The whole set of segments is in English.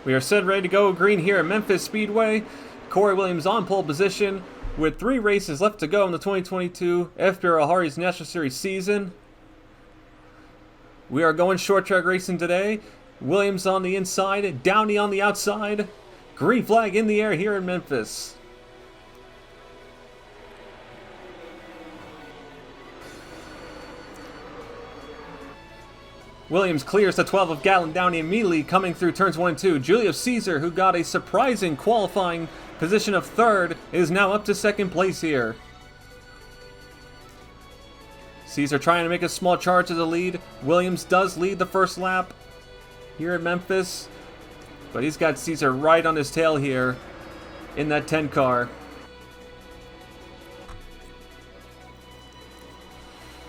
We are set ready to go green here at Memphis Speedway. Corey Williams on pole position with 3 races left to go in the 2022 FBRL Hardee's National Series season. We are going short track racing today. Williams on the inside, Downey on the outside. Green flag in the air here in Memphis. Williams clears the 12 of Gatlin Downey immediately coming through turns 1 and 2. Julio Caesar, who got a surprising qualifying position of 3rd, is now up to 2nd place here. Caesar trying to make a small charge of the lead. Williams does lead the first lap here at Memphis, but he's got Caesar right on his tail here in that 10 car.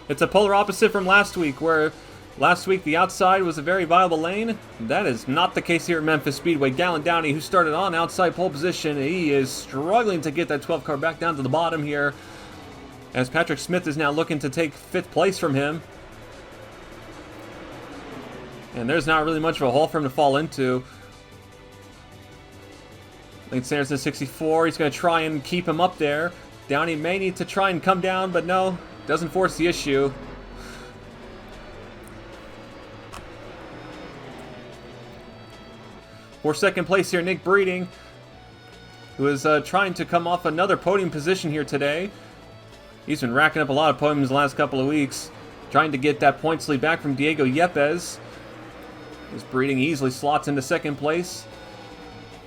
It's a polar opposite from last week, where last week the outside was a very viable lane. That is not the case here at Memphis Speedway. Gatlin Downey, who started on outside pole position, he is struggling to get that 12 car back down to the bottom here, as Patrick Smith is now looking to take 5th place from him. And there's not really much of a hole for him to fall into. Lane Sanderson 64, he's going to try and keep him up there. Downey may need to try and come down, but no, doesn't force the issue. For 2nd place here, Nick Breeding, who is trying to come off another podium position here today. He's been racking up a lot of podiums the last couple of weeks, trying to get that points lead back from Diego Yepes. This Breeding easily slots into 2nd place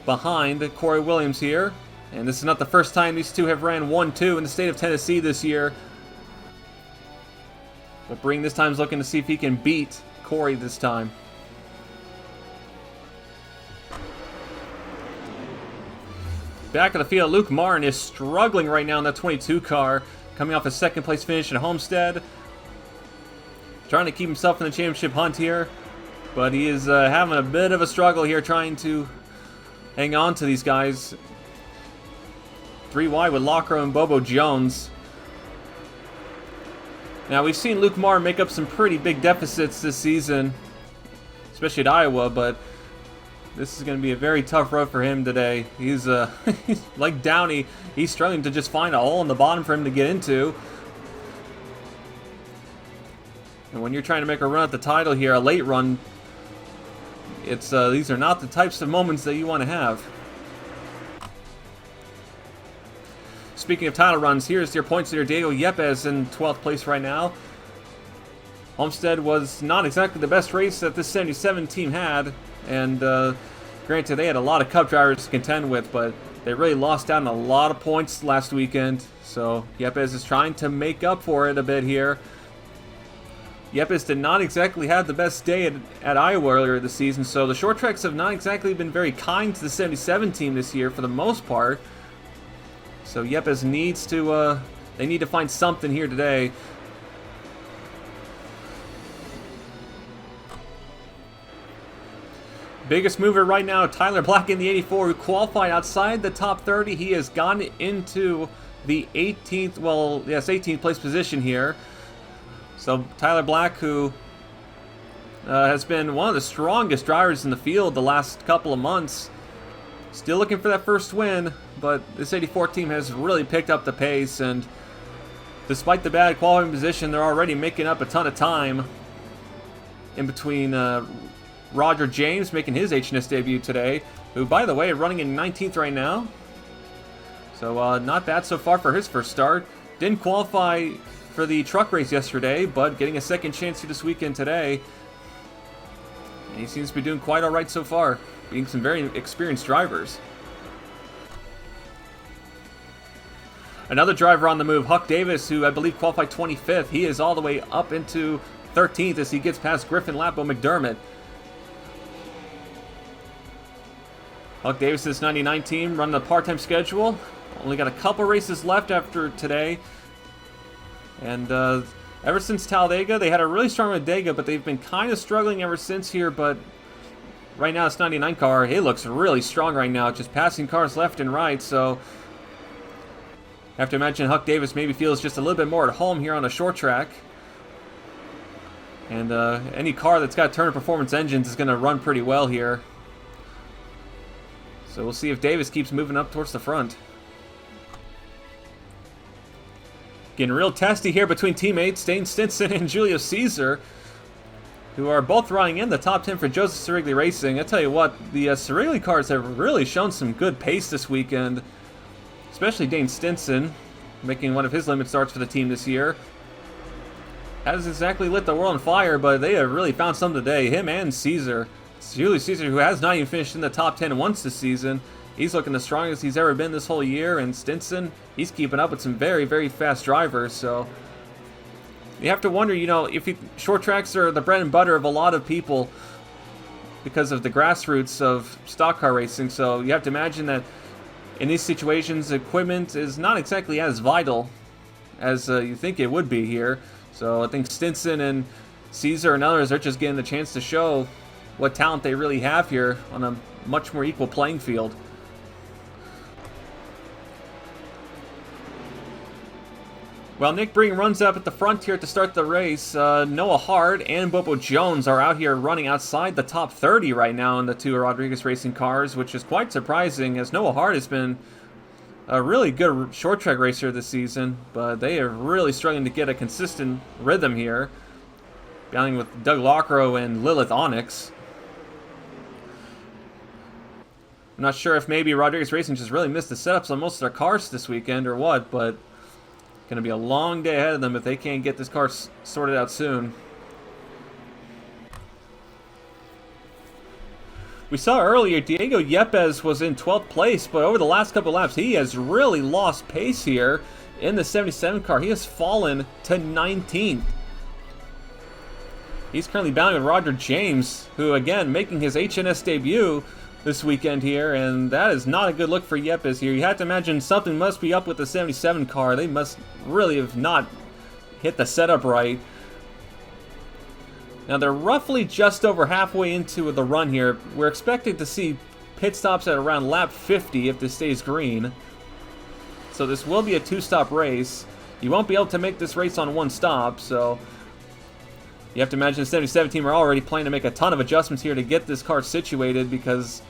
behind Corey Williams here. And this is not the first time these two have ran 1-2 in the state of Tennessee this year. But Breeding this time is looking to see if he can beat Corey this time. Back of the field, Luke Martin is struggling right now in that 22 car, coming off a 2nd place finish at Homestead. Trying to keep himself in the championship hunt here, but he is having a bit of a struggle here trying to hang on to these guys. 3 wide with Lockrow and Bobo Jones. Now, we've seen Luke Martin make up some pretty big deficits this season, especially at Iowa, but this is going to be a very tough road for him today. He's like Downey, he's struggling to just find a hole in the bottom for him to get into. And when you're trying to make a run at the title here, a late run, it's these are not the types of moments that you want to have. Speaking of title runs, here's your points leader, Diego Yepes, in 12th place right now. Homestead was not exactly the best race that this 77 team had, and granted, they had a lot of Cup drivers to contend with, but they really lost out on a lot of points last weekend. So Yepes is trying to make up for it a bit here. Yepes did not exactly have the best day at Iowa earlier this season, so the short tracks have not exactly been very kind to the 77 team this year for the most part. So Yepes needs to, they need to find something here today. Biggest mover right now, Tyler Black in the 84, who qualified outside the top 30. He has gone into the 18th, well, yes, 18th place position here. So Tyler Black, who has been one of the strongest drivers in the field the last couple of months, still looking for that first win, but this 84 team has really picked up the pace, and despite the bad qualifying position, they're already making up a ton of time in between Roger James making his H&S debut today, who, by the way, running in 19th right now. So not bad so far for his first start. Didn't qualify for the truck race yesterday, but getting a 2nd chance here this weekend today. And he seems to be doing quite all right so far, beating some very experienced drivers. Another driver on the move, Huck Davis, who I believe qualified 25th. He is all the way up into 13th as he gets past Griffin Lapo McDermott. Huck Davis's 99 team running a part-time schedule. Only got a couple races left after today. And ever since Talladega, they had a really strong Talladega, but they've been kind of struggling ever since here. But right now, this 99 car, it looks really strong right now, just passing cars left and right. So I have to imagine Huck Davis maybe feels just a little bit more at home here on a short track. And any car that's got Turner Performance engines is going to run pretty well here. So we'll see if Davis keeps moving up towards the front. Getting real testy here between teammates Dane Stinson and Julio Caesar, who are both running in the top 10 for Joseph Sirigli Racing. I tell you what, the Sirigli cars have really shown some good pace this weekend, especially Dane Stinson, making one of his limit starts for the team this year. Hasn't exactly lit the world on fire, but they have really found some today. Him and Caesar. Julio Caesar, who has not even finished in the top 10 once this season. He's looking the strongest he's ever been this whole year, and Stinson, he's keeping up with some very, very fast drivers, so you have to wonder, you know, if short tracks are the bread and butter of a lot of people because of the grassroots of stock car racing, so you have to imagine that in these situations, equipment is not exactly as vital as you think it would be here. So I think Stinson and Caesar and others are just getting the chance to show what talent they really have here on a much more equal playing field. Well, Nick Breen runs up at the front here to start the race. Noah Hard and Bobo Jones are out here running outside the top 30 right now in the two Rodriguez Racing cars, which is quite surprising, as Noah Hard has been a really good short track racer this season, but they are really struggling to get a consistent rhythm here, battling with Doug Lockrow and Lilith Onyx. I'm not sure if maybe Rodriguez Racing just really missed the setups on most of their cars this weekend or what, but going to be a long day ahead of them if they can't get this car sorted out soon. We saw earlier Diego Yepes was in 12th place, but over the last couple laps he has really lost pace here in the 77 car. He has fallen to 19th. He's currently battling with Roger James, who again making his HNS debut this weekend here, and that is not a good look for Yepes here. You have to imagine something must be up with the 77 car. They must really have not hit the setup right. Now they're roughly just over halfway into the run here. We're expecting to see pit stops at around lap 50 if this stays green. So this will be a two-stop race. You won't be able to make this race on one stop, so you have to imagine the 77 team are already planning to make a ton of adjustments here to get this car situated, because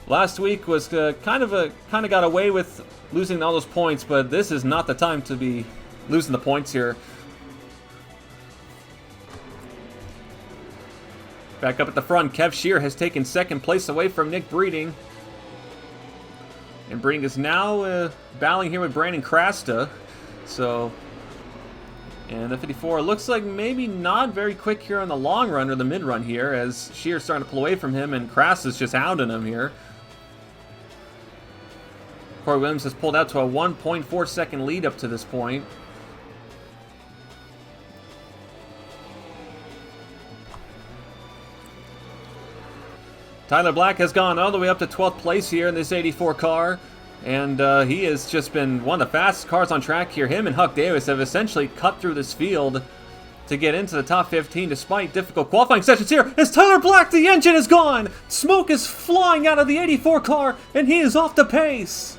last week was kind of got away with losing all those points, but this is not the time to be losing the points here. Back up at the front, Kev Shear has taken second place away from Nick Breeding. And Breeding is now battling here with Brandon Krasta. So, and the 54 looks like maybe not very quick here on the long run or the mid run here, as Shear's starting to pull away from him and Krasta's just hounding him here. Corey Williams has pulled out to a 1.4 second lead up to this point. Tyler Black has gone all the way up to 12th place here in this 84 car, and he has just been one of the fastest cars on track here. Him and Huck Davis have essentially cut through this field to get into the top 15 despite difficult qualifying sessions here. As Tyler Black, the engine is gone! Smoke is flying out of the 84 car, and he is off the pace!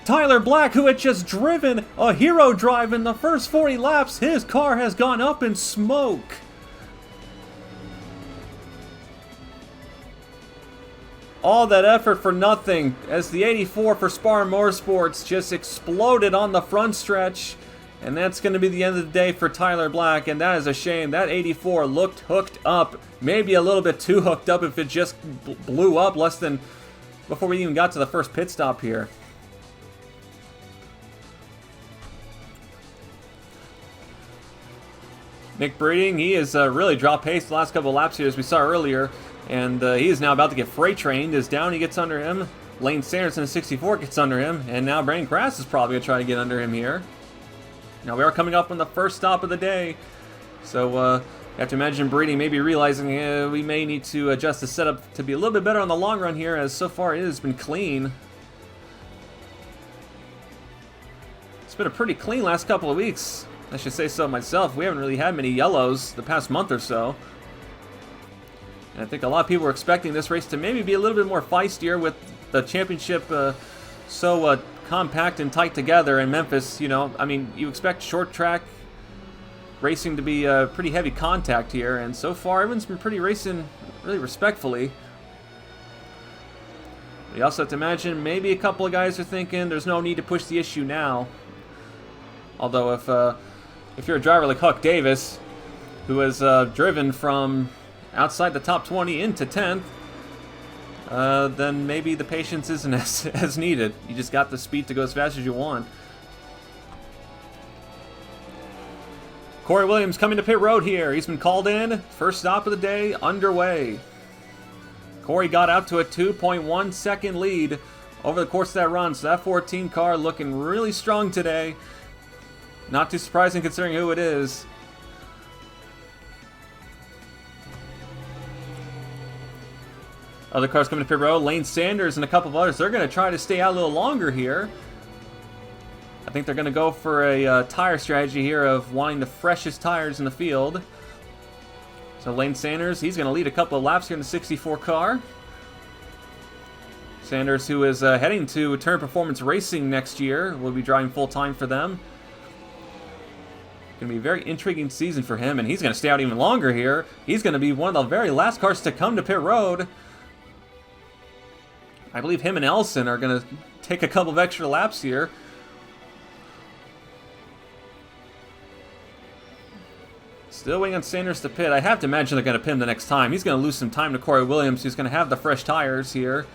Tyler Black, who had just driven a hero drive in the first 40 laps, his car has gone up in smoke. All that effort for nothing, as the 84 for Spar Motorsports just exploded on the front stretch. And that's going to be the end of the day for Tyler Black, and that is a shame. That 84 looked hooked up, maybe a little bit too hooked up if it just blew up less than before we even got to the first pit stop here. Nick Breeding, he has really dropped pace the last couple of laps here, as we saw earlier. And he is now about to get freight trained as Downey gets under him. Lane Sanderson, 64, gets under him. And now Brandon Krass is probably going to try to get under him here. Now we are coming up on the first stop of the day. So you have to imagine Breeding maybe realizing we may need to adjust the setup to be a little bit better on the long run here, as so far it has been clean. It's been a pretty clean last couple of weeks. I should say so myself. We haven't really had many yellows the past month or so. And I think a lot of people were expecting this race to maybe be a little bit more feistier with the championship so compact and tight together in Memphis. You know, I mean, you expect short track racing to be pretty heavy contact here, and so far everyone's been pretty racing really respectfully. You also have to imagine maybe a couple of guys are thinking there's no need to push the issue now. Although if you're a driver like Huck Davis, who has driven from outside the top 20 into 10th, then maybe the patience isn't as needed. You just got the speed to go as fast as you want. Corey Williams coming to pit road here. He's been called in. First stop of the day underway. Corey got out to a 2.1 second lead over the course of that run. So that 14 car looking really strong today. Not too surprising considering who it is. Other cars coming to pit road. Lane Sanders and a couple of others. They're going to try to stay out a little longer here. I think they're going to go for a tire strategy here of wanting the freshest tires in the field. So Lane Sanders, he's going to lead a couple of laps here in the 64 car. Sanders, who is heading to Turn Performance Racing next year, will be driving full-time for them. Going to be a very intriguing season for him, and he's going to stay out even longer here. He's going to be one of the very last cars to come to pit road. I believe him and Elson are going to take a couple of extra laps here. Still waiting on Sanders to pit. I have to imagine they're going to pit him the next time. He's going to lose some time to Corey Williams, who's going to have the fresh tires here.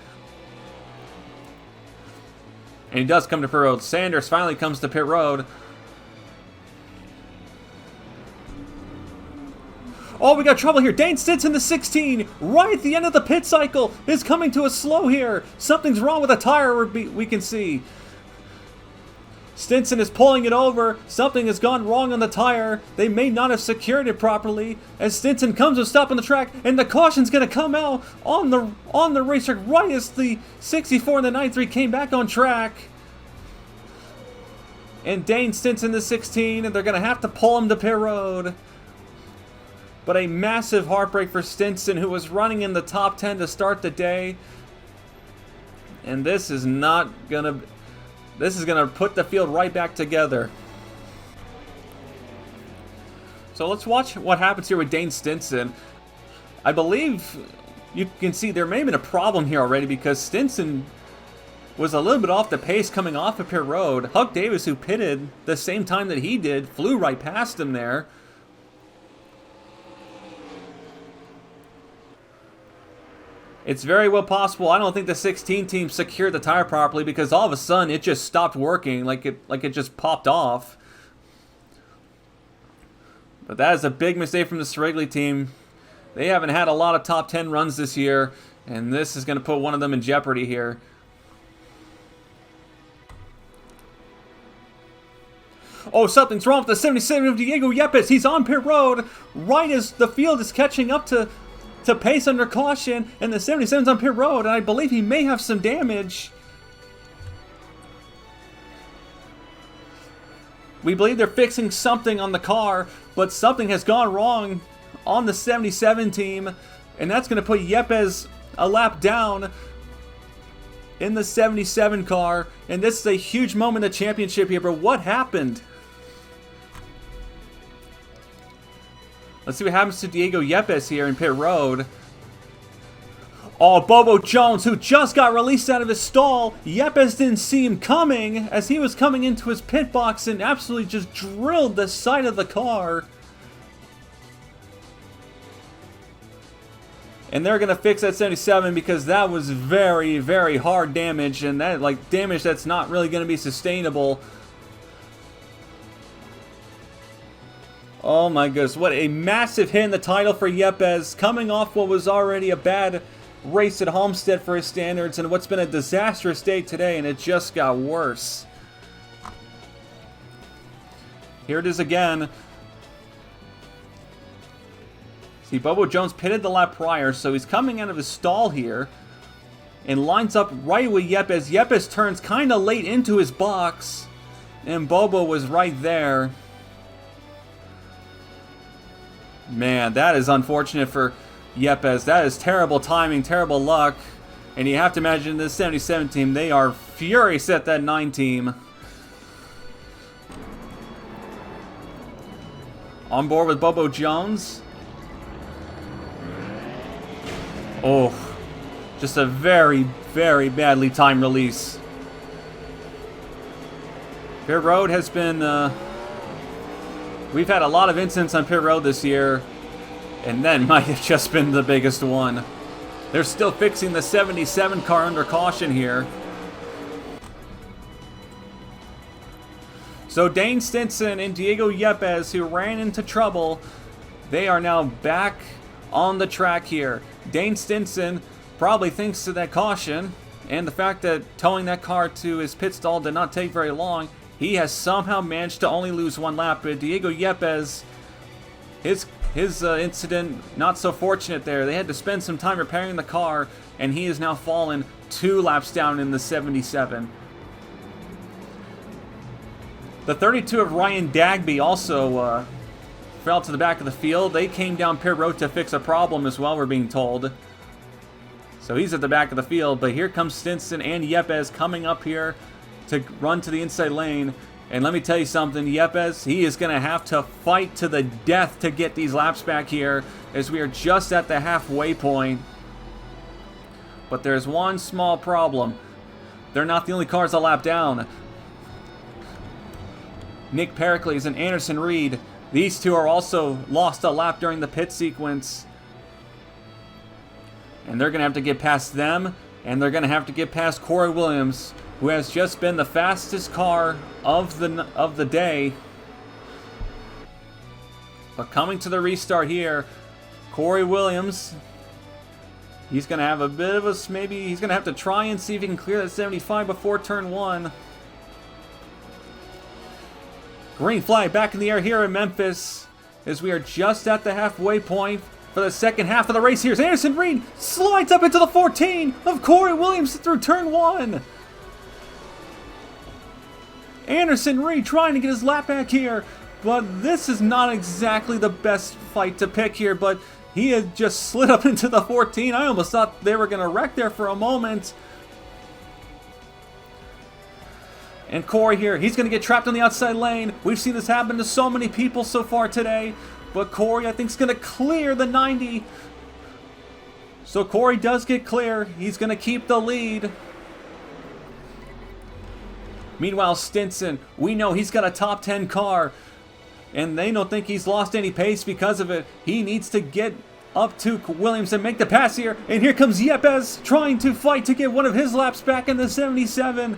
And he does come to pit road. Sanders finally comes to pit road. Oh, we got trouble here. Dane Stinson, the 16, right at the end of the pit cycle, is coming to a slow here. Something's wrong with the tire, we can see. Stinson is pulling it over. Something has gone wrong on the tire. They may not have secured it properly. As Stinson comes to a stop on the track, and the caution's going to come out on the racetrack right as the 64 and the 93 came back on track. And Dane Stinson, the 16, and they're going to have to pull him to pit road. But a massive heartbreak for Stinson, who was running in the top 10 to start the day. And this is not going to... This is going to put the field right back together. So let's watch what happens here with Dane Stinson. I believe you can see there may have been a problem here already because Stinson was a little bit off the pace coming off of pit road. Huck Davis, who pitted the same time that he did, flew right past him there. It's very well possible. I don't think the 16 team secured the tire properly because all of a sudden it just stopped working, like it just popped off. But that is a big mistake from the Srigley team. They haven't had a lot of top 10 runs this year, and this is going to put one of them in jeopardy here. Oh, something's wrong with the 77 of Diego Yepes. He's on pit road right as the field is catching up to pace under caution, and the 77's on pit road, and I believe he may have some damage. We believe they're fixing something on the car, but something has gone wrong on the 77 team, and that's going to put Yepes a lap down in the 77 car, and this is a huge moment of championship here, but what happened? Let's see what happens to Diego Yepes here in pit road. Oh, Bobo Jones, who just got released out of his stall. Yepes didn't see him coming as he was coming into his pit box and absolutely just drilled the side of the car. And they're going to fix that 77 because that was very, very hard damage, and that damage that's not really going to be sustainable. Oh my goodness, what a massive hit in the title for Yepes, coming off what was already a bad race at Homestead for his standards and what's been a disastrous day today, and it just got worse. Here it is again. See, Bobo Jones pitted the lap prior, so he's coming out of his stall here and lines up right with Yepes. Yepes turns kind of late into his box, and Bobo was right there. Man, that is unfortunate for Yepes. That is terrible timing, terrible luck. And you have to imagine this 77 team, they are furious at that 9 team. On board with Bobo Jones. Oh, just a very, very badly timed release. Pit road has been, we've had a lot of incidents on pit road this year, and that might have just been the biggest one. They're still fixing the 77 car under caution here. So Dane Stinson and Diego Yepes, who ran into trouble, they are now back on the track here. Dane Stinson probably thanks to that caution and the fact that towing that car to his pit stall did not take very long, he has somehow managed to only lose one lap. But Diego Yepes, his incident, not so fortunate there. They had to spend some time repairing the car, and he has now fallen 2 laps down in the 77. The 32 of Ryan Dagby also fell to the back of the field. They came down pit road to fix a problem as well, we're being told. So he's at the back of the field, but here comes Stinson and Yepes coming up here to run to the inside lane. And let me tell you something, Yepes, he is going to have to fight to the death to get these laps back here, as we are just at the halfway point. But there's one small problem. They're not the only cars a lap down. Nick Pericles and Anderson Reed, these two are also lost a lap during the pit sequence. And they're going to have to get past them, and they're going to have to get past Corey Williams, who has just been the fastest car of the day. But coming to the restart here, Corey Williams, he's going to have a bit of a, maybe he's going to have to try and see if he can clear that 75 before turn 1. Green flag back in the air here in Memphis, as we are just at the halfway point for the second half of the race here. As Anderson Reed slides up into the 14 of Corey Williams through turn 1. Anderson Reed trying to get his lap back here, but this is not exactly the best fight to pick here, but he had just slid up into the 14. I almost thought they were going to wreck there for a moment. And Corey here, he's going to get trapped on the outside lane. We've seen this happen to so many people so far today, but Corey, I think, is going to clear the 90. So Corey does get clear. He's going to keep the lead. Meanwhile, Stinson, we know he's got a top 10 car, and they don't think he's lost any pace because of it. He needs to get up to Williams and make the pass here. And here comes Yepes trying to fight to get one of his laps back in the 77.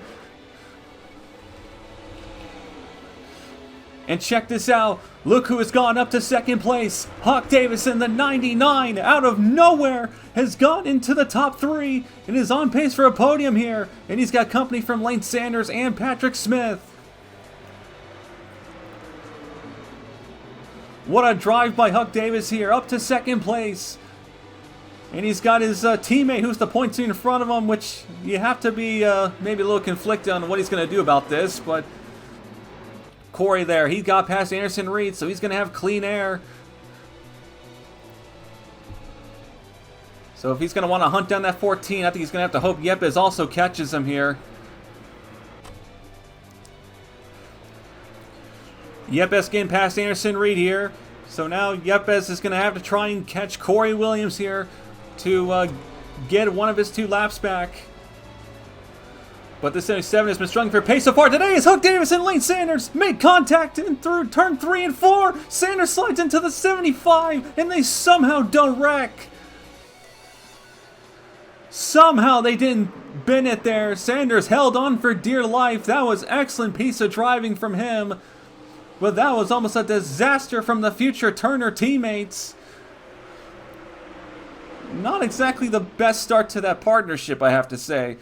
And check this out. Look who has gone up to second place. Hawk Davison, the 99, out of nowhere, has gone into the top 3 and is on pace for a podium here. And he's got company from Lane Sanders and Patrick Smith. What a drive by Huck Davis here, up to second place. And he's got his teammate who's the point 2 in front of him, which you have to be maybe a little conflicted on what he's going to do about this, but Corey there, he got past Anderson Reed, so he's going to have clean air. So if he's going to want to hunt down that 14, I think he's going to have to hope Yepes also catches him here. Yepes getting past Anderson Reed here. So now Yepes is going to have to try and catch Corey Williams here to get one of his 2 laps back. But the 77 has been struggling for pace so far today as Huck Davis and Lane Sanders make contact in through turn 3 and 4. Sanders slides into the 75 and they somehow don't wreck. Somehow they didn't bin it there. Sanders held on for dear life. That was excellent piece of driving from him. But that was almost a disaster from the future Turner teammates. Not exactly the best start to that partnership, I have to say.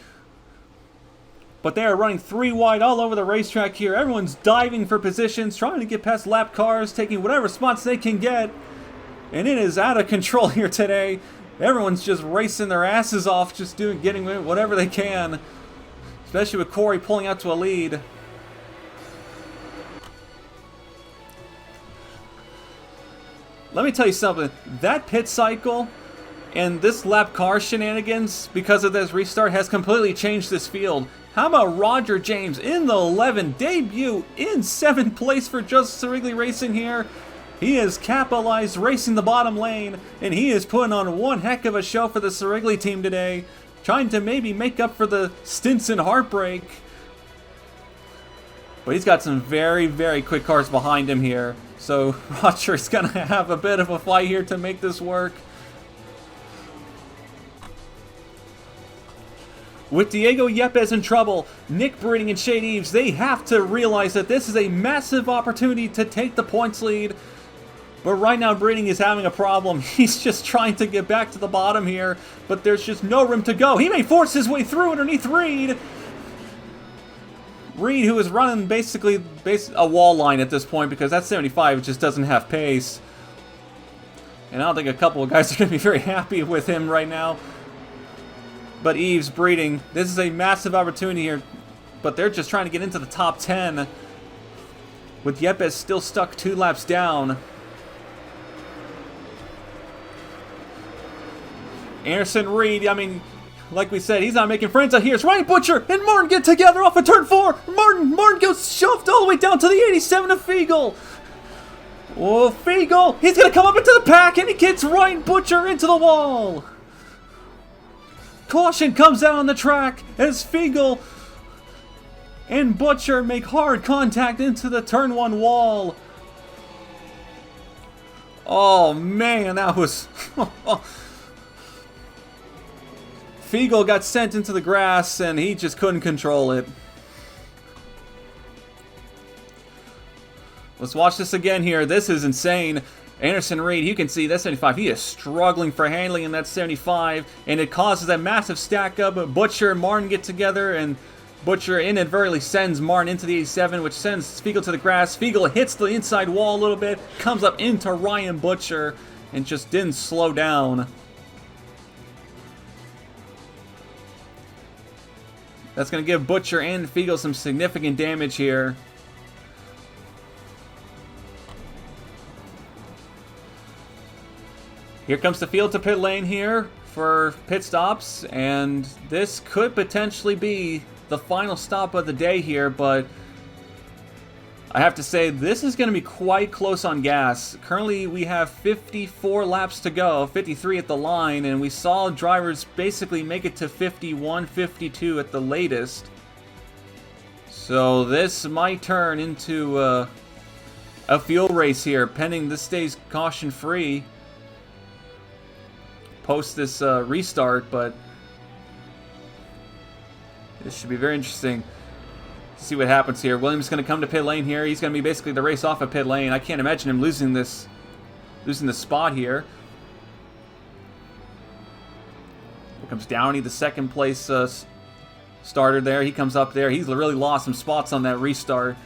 But they are running 3 wide all over the racetrack here. Everyone's diving for positions, trying to get past lap cars, taking whatever spots they can get. And it is out of control here today. Everyone's just racing their asses off, just getting whatever they can. Especially with Corey pulling out to a lead. Let me tell you something. That pit cycle and this lap car shenanigans, because of this restart, has completely changed this field. How about Roger James in the 11, debut in 7th place for Justice Wrigley Racing here. He is capitalized, racing the bottom lane, and he is putting on one heck of a show for the Wrigley team today, trying to maybe make up for the Stinson heartbreak. But he's got some very, very quick cars behind him here, so Roger's going to have a bit of a fight here to make this work. With Diego Yepes in trouble, Nick Breeding and Shade Eves, they have to realize that this is a massive opportunity to take the points lead. But right now, Breeding is having a problem. He's just trying to get back to the bottom here, but there's just no room to go. He may force his way through underneath Reed. Reed, who is running basically a wall line at this point because that 75 just doesn't have pace. And I don't think a couple of guys are going to be very happy with him right now. But Eves, Breeding, this is a massive opportunity here, but they're just trying to get into the top 10. With Yepes still stuck 2 laps down. Anderson Reed, I mean, like we said, he's not making friends out here. It's Ryan Butcher and Martin get together off of turn 4. Martin goes shoved all the way down to the 87 of Fiegel. Oh, Fiegel, he's going to come up into the pack, and he gets Ryan Butcher into the wall. Caution comes out on the track as Fiegel and Butcher make hard contact into the turn 1 wall. Oh man, that was... Fiegel got sent into the grass and he just couldn't control it. Let's watch this again here. This is insane. Anderson Reed, you can see that 75, he is struggling for handling in that 75, and it causes a massive stack up. Butcher and Martin get together, and Butcher inadvertently sends Martin into the 87, which sends Fiegel to the grass. Fiegel hits the inside wall a little bit, comes up into Ryan Butcher, and just didn't slow down. That's going to give Butcher and Fiegel some significant damage here. Here comes the field to pit lane here for pit stops, and this could potentially be the final stop of the day here, but I have to say this is going to be quite close on gas. Currently we have 54 laps to go, 53 at the line, and we saw drivers basically make it to 51, 52 at the latest. So this might turn into a fuel race here, pending this stays caution free post this restart, but this should be very interesting. See what happens here. Williams is going to come to pit lane here. He's going to be basically the race off of pit lane. I can't imagine him losing this spot here. Here comes Downey, the second place starter there. He comes up there. He's really lost some spots on that restart.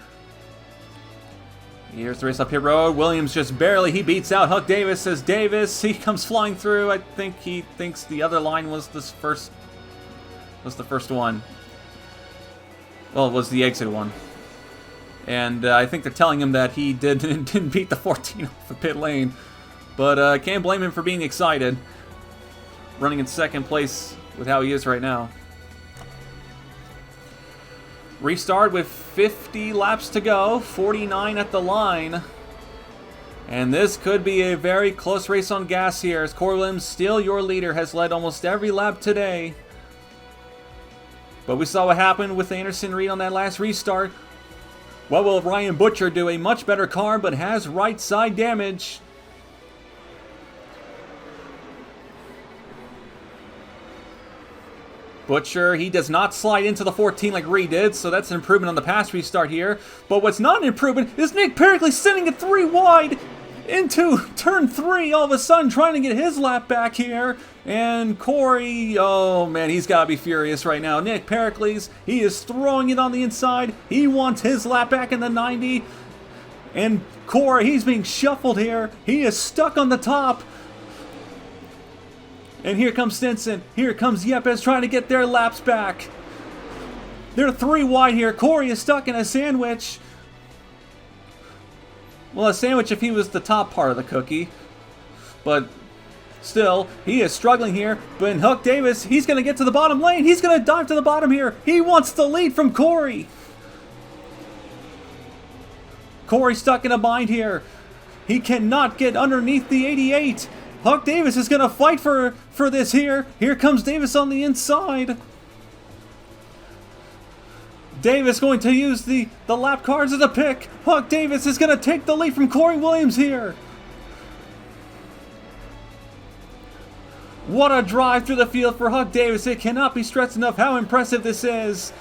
Here's the race up pit road. Williams just barely, he beats out Huck Davis as Davis. He comes flying through. I think he thinks the other line was the first one. Well, it was the exit one. And I think they're telling him that he didn't beat the 14 off the pit lane. But I can't blame him for being excited. Running in second place with how he is right now. Restart with 50 laps to go, 49 at the line. And this could be a very close race on gas here, as Corey Williams, still your leader, has led almost every lap today. But we saw what happened with Anderson Reed on that last restart. What will Ryan Butcher do? A much better car, but has right side damage. Butcher, he does not slide into the 14 like Reed did, so that's an improvement on the past restart here. But what's not an improvement is Nick Pericles sending it 3 wide into turn 3 all of a sudden, trying to get his lap back here. And Corey, oh man, he's got to be furious right now. Nick Pericles, he is throwing it on the inside. He wants his lap back in the 90. And Corey, he's being shuffled here. He is stuck on the top. And here comes Stinson. Here comes Yepes trying to get their laps back. They're 3 wide here. Corey is stuck in a sandwich. Well, a sandwich if he was the top part of the cookie. But still, he is struggling here. But Huck Davis, he's going to get to the bottom lane. He's going to dive to the bottom here. He wants the lead from Corey. Corey stuck in a bind here. He cannot get underneath the 88. Huck Davis is going to fight for this here. Here comes Davis on the inside. Davis going to use the lap cars as a pick. Huck Davis is going to take the lead from Corey Williams here. What a drive through the field for Huck Davis. It cannot be stressed enough how impressive this is.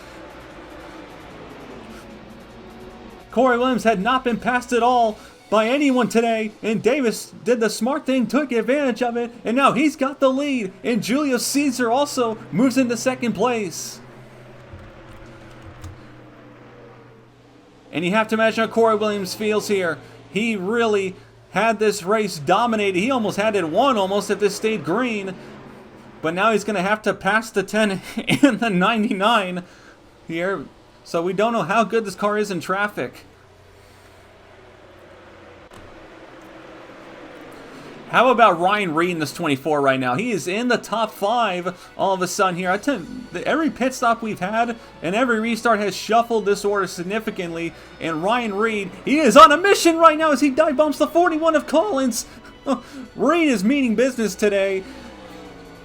Corey Williams had not been passed at all by anyone today, and Davis did the smart thing, took advantage of it, and now he's got the lead, and Julio Caesar also moves into second place. And you have to imagine how Corey Williams feels here. He really had this race dominated. He almost had it won almost if this stayed green, but now he's going to have to pass the 10 and the 99 here, so we don't know how good this car is in traffic. How about Ryan Reed in this 24 right now? He is in the top 5 all of a sudden here. I tell you, every pit stop we've had and every restart has shuffled this order significantly. And Ryan Reed, he is on a mission right now as he dive bombs the 41 of Collins. Reed is meaning business today.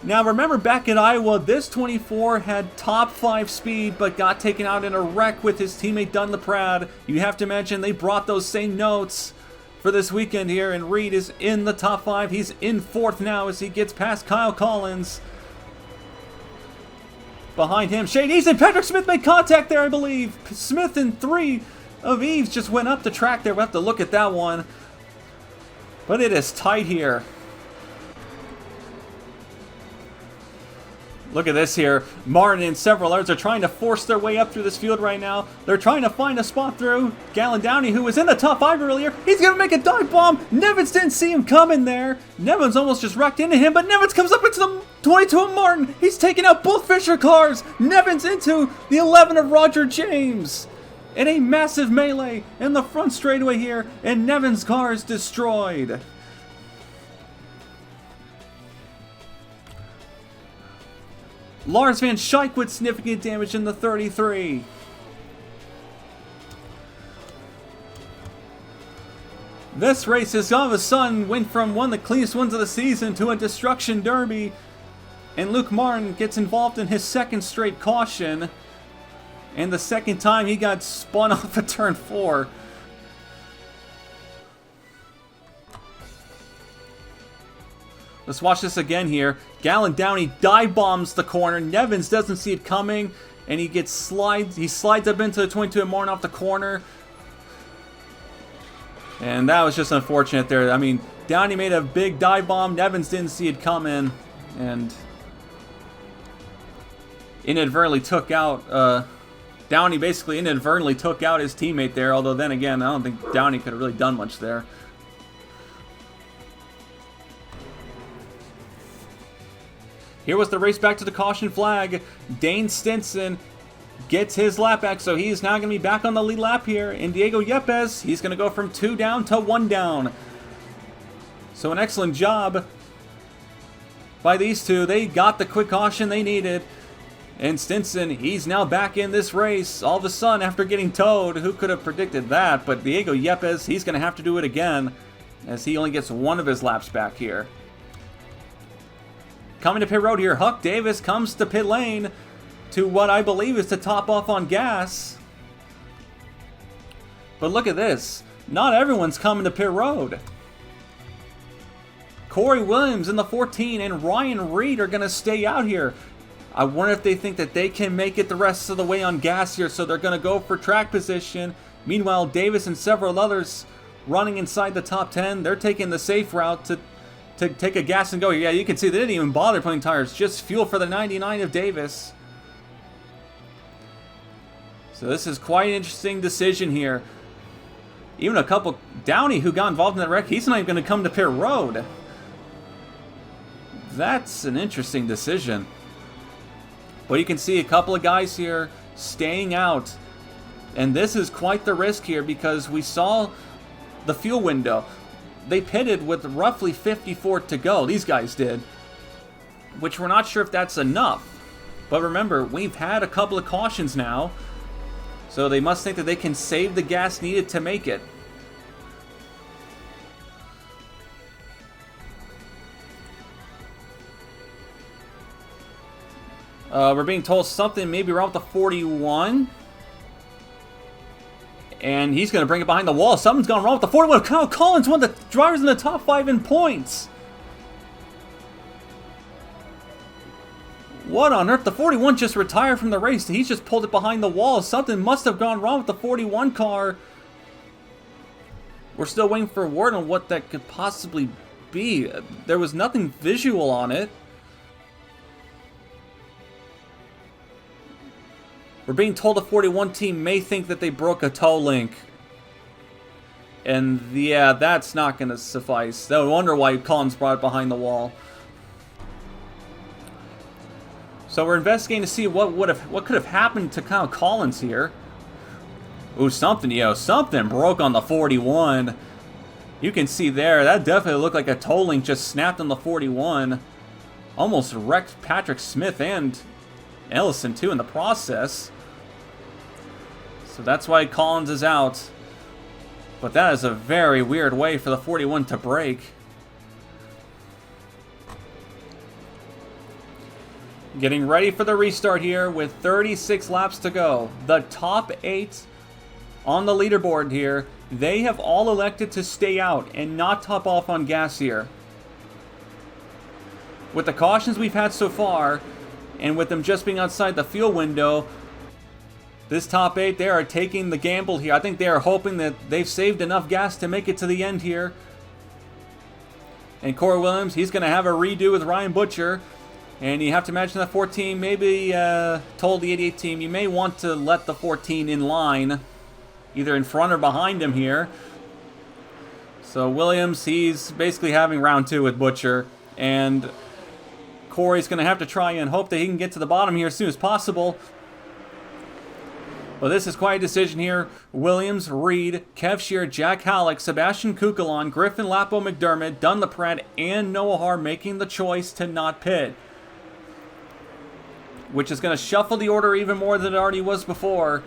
Now remember back in Iowa, this 24 had top 5 speed but got taken out in a wreck with his teammate Dunn LaPrade. You have to imagine they brought those same notes for this weekend here, and Reed is in the top 5. He's in 4th now as he gets past Kyle Collins. Behind him, Shane Eves and Patrick Smith made contact there, I believe. Smith and 3 of Eves just went up the track there. We'll have to look at that one. But it is tight here. Look at this here. Martin and several others are trying to force their way up through this field right now. They're trying to find a spot through. Gallon Downey, who was in the top 5 earlier, he's going to make a dive bomb. Nevins didn't see him coming there. Nevins almost just wrecked into him, but Nevins comes up into the 22 of Martin. He's taking out both Fisher cars. Nevins into the 11 of Roger James. In a massive melee in the front straightaway here, and Nevins' car is destroyed. Lars Van Schaik with significant damage in the 33. This race has all of a sudden went from one of the cleanest ones of the season to a destruction derby. And Luke Martin gets involved in his 2nd straight caution. And the 2nd time he got spun off of turn 4. Let's watch this again here. Gallon Downey dive bombs the corner. Nevins doesn't see it coming, and he slides up into the 22 and Martin off the corner. And that was just unfortunate there. I mean, Downey made a big dive bomb. Nevins didn't see it coming, and inadvertently took out. Downey basically inadvertently took out his teammate there. Although then again, I don't think Downey could have really done much there. Here was the race back to the caution flag. Dane Stinson gets his lap back, so he's now going to be back on the lead lap here. And Diego Yepes, he's going to go from 2 down to 1 down. So an excellent job by these two. They got the quick caution they needed. And Stinson, he's now back in this race. All of a sudden, after getting towed, who could have predicted that? But Diego Yepes, he's going to have to do it again, as he only gets 1 of his laps back here. Coming to pit road here, Huck Davis comes to pit lane to what I believe is to top off on gas. But look at this. Not everyone's coming to pit road. Corey Williams in the 14 and Ryan Reed are going to stay out here. I wonder if they think that they can make it the rest of the way on gas here, so they're going to go for track position. Meanwhile, Davis and several others running inside the top 10, they're taking the safe route to take a gas and go. Yeah, you can see they didn't even bother putting tires, just fuel for the 99 of Davis. So this is quite an interesting decision here. Even a couple, Downey, who got involved in that wreck, he's not even going to come to pit road. That's an interesting decision. But you can see a couple of guys here staying out. And this is quite the risk here because we saw the fuel window. They pitted with roughly 54 to go. These guys did. Which we're not sure if that's enough. But remember, we've had a couple of cautions now. So they must think that they can save the gas needed to make it. We're being told something maybe around the 41. And he's going to bring it behind the wall. Something's gone wrong with the 41. Kyle Collins, one of the drivers in the top 5 in points. What on earth? The 41 just retired from the race. He's just pulled it behind the wall. Something must have gone wrong with the 41 car. We're still waiting for word on what that could possibly be. There was nothing visual on it. We're being told the 41 team may think that they broke a toe link. And yeah, that's not going to suffice. No wonder why Collins brought it behind the wall. So we're investigating to see what could have happened to Kyle Collins here. Ooh, something broke on the 41. You can see there, that definitely looked like a toe link just snapped on the 41. Almost wrecked Patrick Smith and Ellison too in the process. So that's why Collins is out. But that is a very weird way for the 41 to break. Getting ready for the restart here with 36 laps to go. The top 8 on the leaderboard here, they have all elected to stay out and not top off on gas here. With the cautions we've had so far, and with them just being outside the fuel window, this top 8, they are taking the gamble here. I think they are hoping that they've saved enough gas to make it to the end here. And Corey Williams, he's going to have a redo with Ryan Butcher. And you have to imagine the 14 maybe told the 88 team, you may want to let the 14 in line, either in front or behind him here. So Williams, he's basically having round 2 with Butcher. And Corey's going to have to try and hope that he can get to the bottom here as soon as possible. Well, this is quite a decision here. Williams, Reed, Kev Shear, Jack Halleck, Sebastian Kukalon, Griffin Lapo McDermott, Dunlap Pratt, and Noah Haar making the choice to not pit. Which is going to shuffle the order even more than it already was before.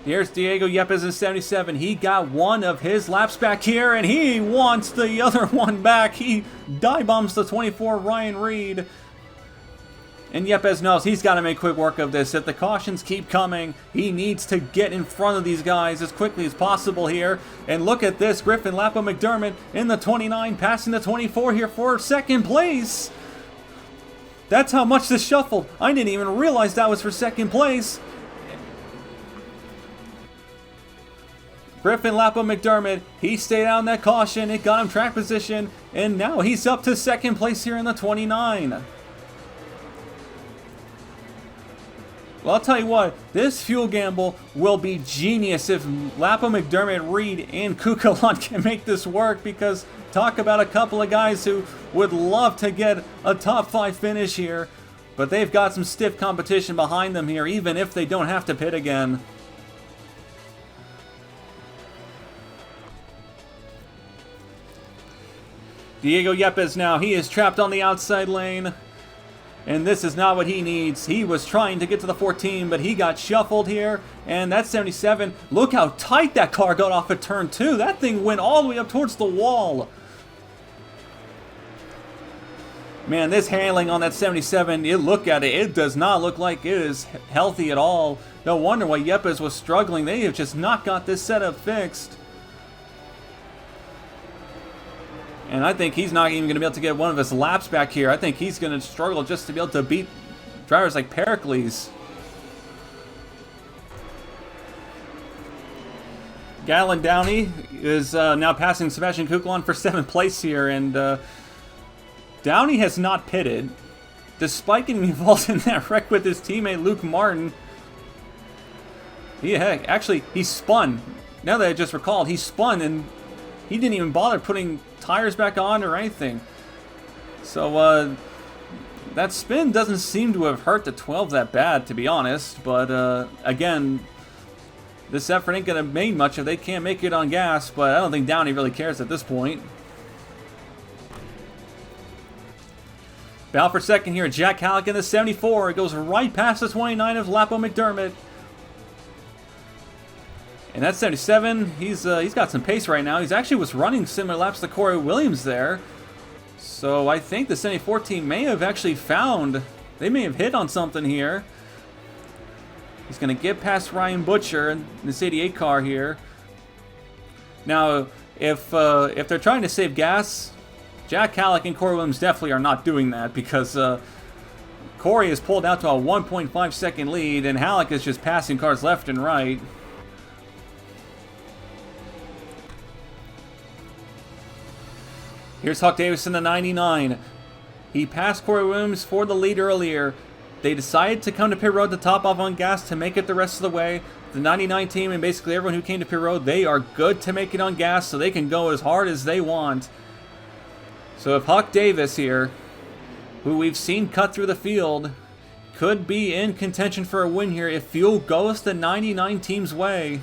Here's Diego Yepes in 77. He got one of his laps back here, and he wants the other one back. He dive bombs the 24 Ryan Reed. And Yepes knows he's got to make quick work of this. If the cautions keep coming, he needs to get in front of these guys as quickly as possible here. And look at this, Griffin Lapo McDermott in the 29, passing the 24 here for second place. That's how much this shuffled. I didn't even realize that was for second place. Griffin Lapo McDermott, he stayed on that caution. It got him track position. And now he's up to second place here in the 29. Well, I'll tell you what, this fuel gamble will be genius if Lapo McDermott, Reed, and Kukalon can make this work, because talk about a couple of guys who would love to get a top 5 finish here, but they've got some stiff competition behind them here, even if they don't have to pit again. Diego Yepes now, he is trapped on the outside lane. And this is not what he needs. He was trying to get to the 14, but he got shuffled here. And that's 77. Look how tight that car got off at turn 2. That thing went all the way up towards the wall. Man, this handling on that 77, you look at it, it does not look like it is healthy at all. No wonder why Yepes was struggling. They have just not got this setup fixed. And I think he's not even going to be able to get one of his laps back here. I think he's going to struggle just to be able to beat drivers like Pericles. Gallon Downey is now passing Sebastian Kukalon for 7th place here. And Downey has not pitted, despite getting involved in that wreck with his teammate Luke Martin. He spun. Now that I just recalled, he spun and he didn't even bother putting tires back on or anything. So that spin doesn't seem to have hurt the 12 that bad, to be honest. But again, this effort ain't going to mean much if they can't make it on gas. But I don't think Downey really cares at this point. Battle for second here. Jack Halleck in the 74. It goes right past the 29 of Lapo McDermott. And that 77, he's got some pace right now. He's actually was running similar laps to Corey Williams there. So I think the 74 team may have actually found, they may have hit on something here. He's going to get past Ryan Butcher in this 88 car here. Now, if they're trying to save gas, Jack Halleck and Corey Williams definitely are not doing that, because Corey is pulled out to a 1.5 second lead, and Halleck is just passing cars left and right. Here's Huck Davis in the 99. He passed Corey Williams for the lead earlier. They decided to come to pit road to top off on gas to make it the rest of the way. The 99 team and basically everyone who came to pit road, they are good to make it on gas, so they can go as hard as they want. So if Huck Davis here, who we've seen cut through the field, could be in contention for a win here if fuel goes the 99 team's way.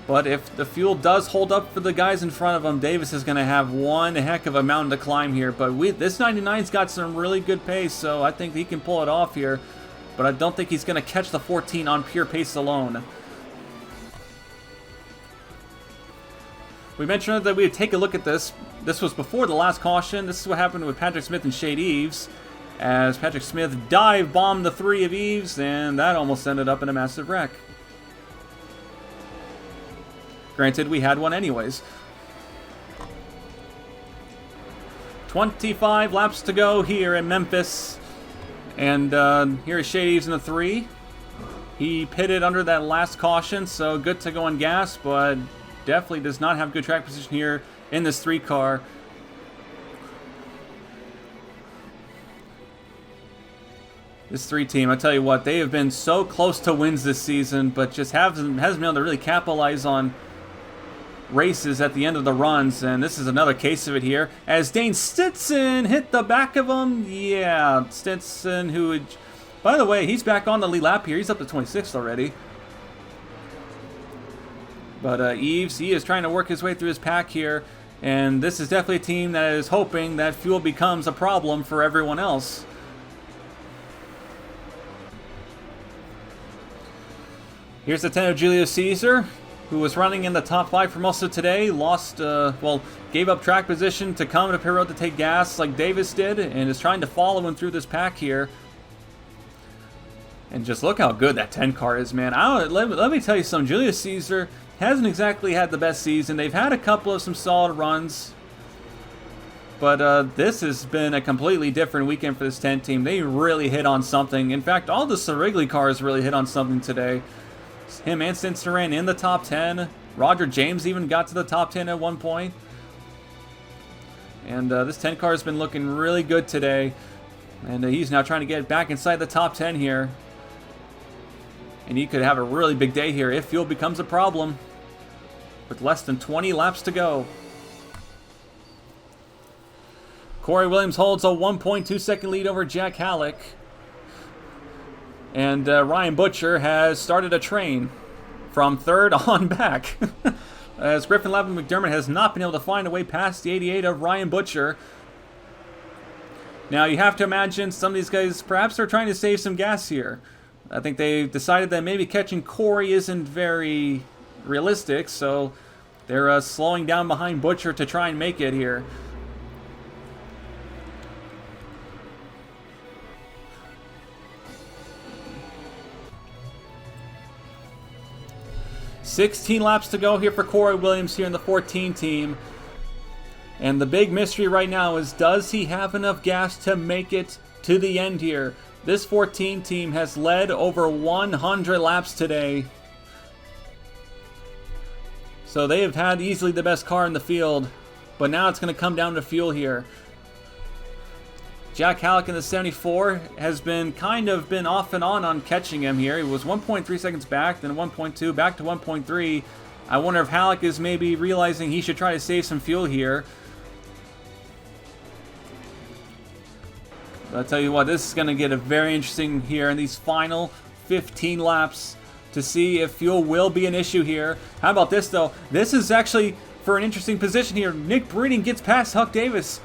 But if the fuel does hold up for the guys in front of him, Davis is going to have one heck of a mountain to climb here. But this 99's got some really good pace, so I think he can pull it off here. But I don't think he's going to catch the 14 on pure pace alone. We mentioned that we would take a look at this. This was before the last caution. This is what happened with Patrick Smith and Shade Eves, as Patrick Smith dive-bombed the 3 of Eves, and that almost ended up in a massive wreck. Granted, we had one anyways. 25 laps to go here in Memphis. And here is Shade Eves in the 3. He pitted under that last caution, so good to go on gas, but definitely does not have good track position here in this 3 car. This 3 team, I tell you what, they have been so close to wins this season, but just hasn't been able to really capitalize on races at the end of the runs, and this is another case of it here as Dane Stinson hit the back of him. Yeah, Stinson, who would, by the way, he's back on the lead lap here. He's up to 26th already. But Eves, he is trying to work his way through his pack here, and this is definitely a team that is hoping that fuel becomes a problem for everyone else. Here's the 10 of Julius Caesar, who was running in the top 5 for most of today, gave up track position to come to pit road to take gas like Davis did, and is trying to follow him through this pack here. And just look how good that 10 car is, man. Let me tell you something. Julius Caesar hasn't exactly had the best season. They've had a couple of some solid runs, but this has been a completely different weekend for this 10 team. They really hit on something. In fact, all the Wrigley cars really hit on something today. Him and Stinson ran in the top 10. Roger James even got to the top 10 at one point. And this 10 car has been looking really good today. And he's now trying to get back inside the top 10 here. And he could have a really big day here if fuel becomes a problem, with less than 20 laps to go. Corey Williams holds a 1.2 second lead over Jack Halleck. And Ryan Butcher has started a train from 3rd on back. As Griffin Lavin McDermott has not been able to find a way past the 88 of Ryan Butcher. Now you have to imagine some of these guys perhaps are trying to save some gas here. I think they decided that maybe catching Corey isn't very realistic, so they're slowing down behind Butcher to try and make it here. $16 laps to go here for Corey Williams here in the 14 team. And the big mystery right now is, does he have enough gas to make it to the end here? This 14 team has led over 100 laps today. So they have had easily the best car in the field. But now it's going to come down to fuel here. Jack Halleck in the 74 has been off and on catching him here. He was 1.3 seconds back, then 1.2, back to 1.3. I wonder if Halleck is maybe realizing he should try to save some fuel here. But I'll tell you what, this is going to get very interesting here in these final 15 laps to see if fuel will be an issue here. How about this, though? This is actually for an interesting position here. Nick Breeding gets past Huck Davis.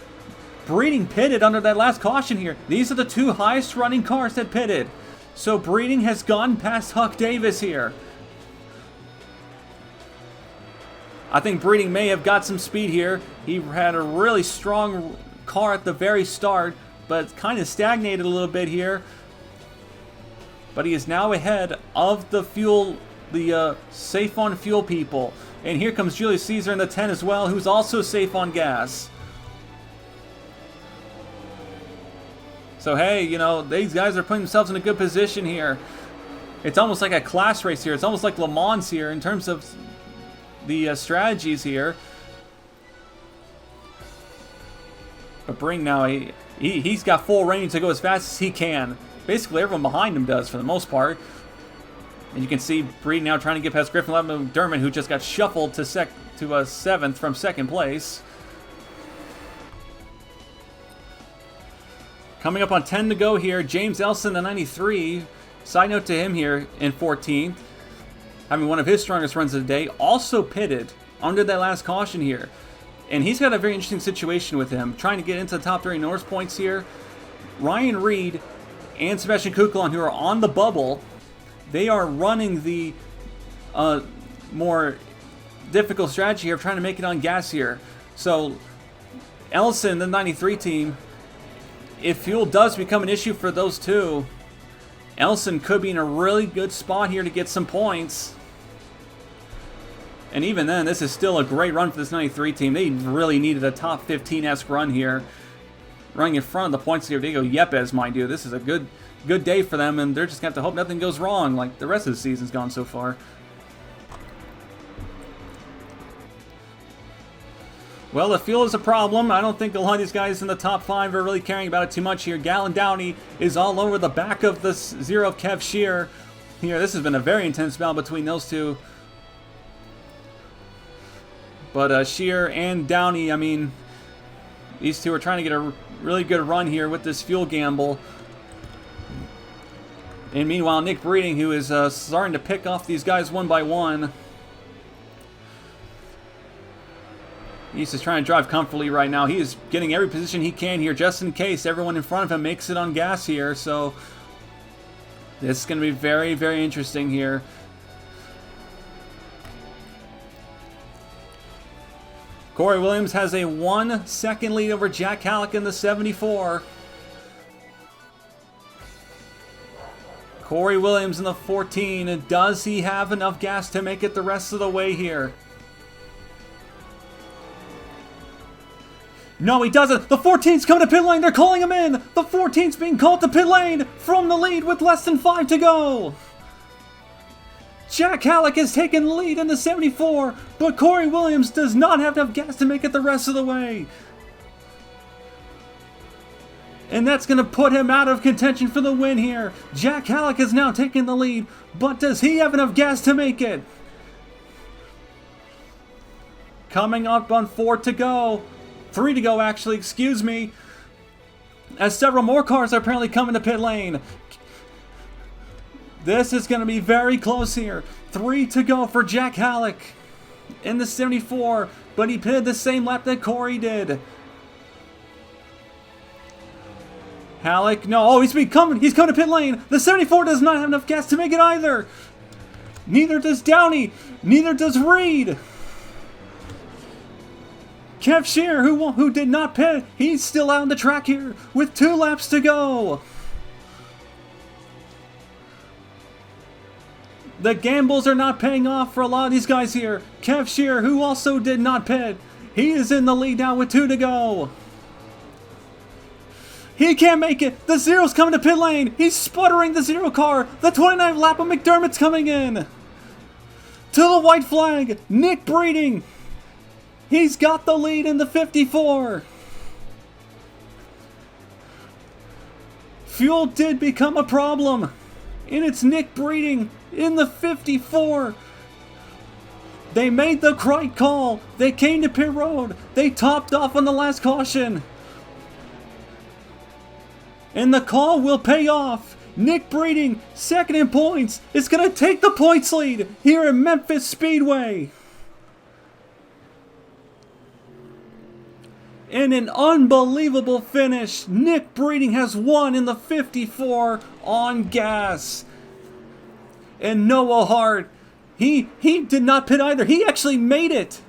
Breeding pitted under that last caution here. These are the 2 highest running cars that pitted. So Breeding has gone past Huck Davis here. I think Breeding may have got some speed here. He had a really strong car at the very start, but kind of stagnated a little bit here. But he is now ahead of the safe on fuel people. And here comes Julius Caesar in the 10 as well, who's also safe on gas. So hey, you know, these guys are putting themselves in a good position here. It's almost like a class race here. It's almost like Le Mans here in terms of the strategies here. But Bring now, he's got full range to go as fast as he can. Basically, everyone behind him does for the most part. And you can see Breed now trying to get past Griffin McDermott, who just got shuffled to 7th from 2nd place. Coming up on 10 to go here, James Elson, the 93. Side note to him here in 14th, having one of his strongest runs of the day, also pitted under that last caution here. And he's got a very interesting situation with him, trying to get into the top 30 Norris points here. Ryan Reed and Sebastian Kukulon, who are on the bubble, they are running the more difficult strategy here of trying to make it on gas here. So Ellison, the 93 team, if fuel does become an issue for those two, Ellison could be in a really good spot here to get some points. And even then, this is still a great run for this 93 team. They really needed a top 15-esque run here. Running in front of the points here, Diego Yepes, mind you. This is a good day for them, and they're just going to have to hope nothing goes wrong like the rest of the season's gone so far. Well, the fuel is a problem. I don't think a lot of these guys in the top 5 are really caring about it too much here. Gallon Downey is all over the back of the Zero Kev Shear here. This has been a very intense battle between those two. But Shear and Downey, I mean, these two are trying to get a really good run here with this fuel gamble. And meanwhile, Nick Breeding, who is starting to pick off these guys one by one. He's just trying to drive comfortably right now. He is getting every position he can here just in case everyone in front of him makes it on gas here. So this is going to be very, very interesting here. Corey Williams has a 1 second lead over Jack Halleck in the 74. Corey Williams in the 14. Does he have enough gas to make it the rest of the way here? No, he doesn't. The 14's coming to pit lane. They're calling him in. The 14's being called to pit lane from the lead with less than 5 to go. Jack Halleck has taken the lead in the 74, but Corey Williams does not have enough gas to make it the rest of the way. And that's going to put him out of contention for the win here. Jack Halleck has now taken the lead, but does he have enough gas to make it? Coming up on 4 to go. 3 to go, actually, excuse me. As several more cars are apparently coming to pit lane. This is going to be very close here. 3 to go for Jack Halleck in the 74, but he pitted the same lap that Corey did. Halleck, no, oh, he's coming to pit lane. The 74 does not have enough gas to make it either. Neither does Downey, neither does Reed. Kev Shear, who did not pit, he's still out on the track here with 2 laps to go. The gambles are not paying off for a lot of these guys here. Kev Shear, who also did not pit, he is in the lead now with 2 to go. He can't make it. The Zero's coming to pit lane. He's sputtering the Zero car. The 29th lap of McDermott's coming in. To the white flag, Nick Breeding. He's got the lead in the 54. Fuel did become a problem. And it's Nick Breeding in the 54. They made the right call. They came to pit road. They topped off on the last caution. And the call will pay off. Nick Breeding, second in points, is going to take the points lead here at Memphis Speedway. In an unbelievable finish, Nick Breeding has won in the 54 on gas. And Noah Hart, he did not pit either. He actually made it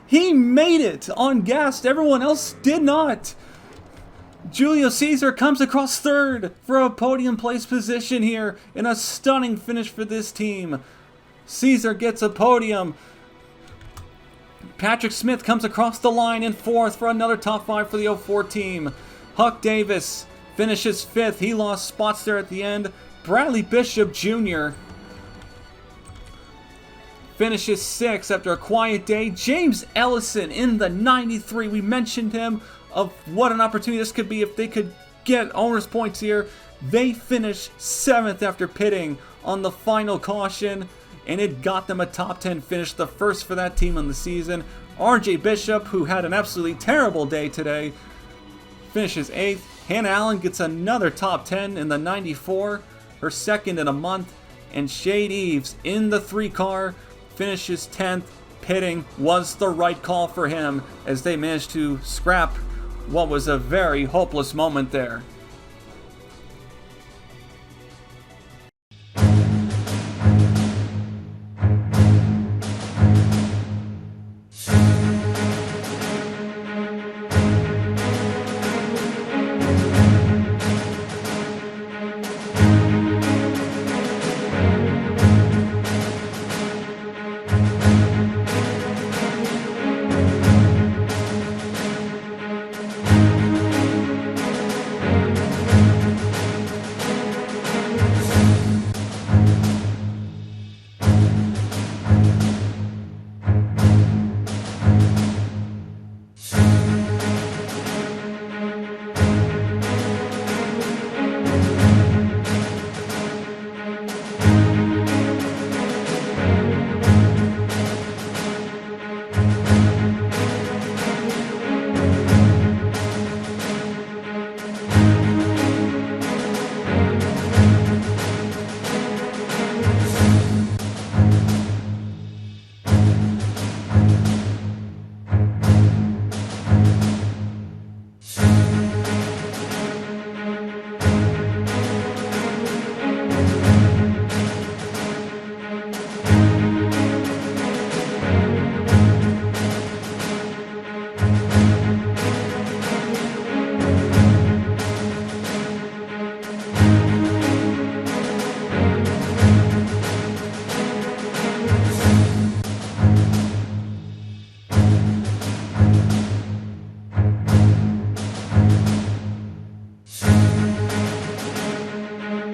He made it on gas. Everyone else did not. Julio Caesar comes across third for a podium place position here in a stunning finish for this team. Caesar gets a podium. Patrick Smith comes across the line in fourth for another top 5 for the 04 team. Huck Davis finishes fifth. He lost spots there at the end. Bradley Bishop Jr. finishes sixth after a quiet day. James Ellison in the 93. We mentioned him of what an opportunity this could be if they could get owner's points here. They finished seventh after pitting on the final caution, and it got them a top 10 finish, the first for that team on the season. RJ Bishop, who had an absolutely terrible day today, finishes 8th. Hannah Allen gets another top 10 in the 94, her second in a month. And Shade Eves in the 3 car finishes 10th. Pitting was the right call for him as they managed to scrap what was a very hopeless moment there.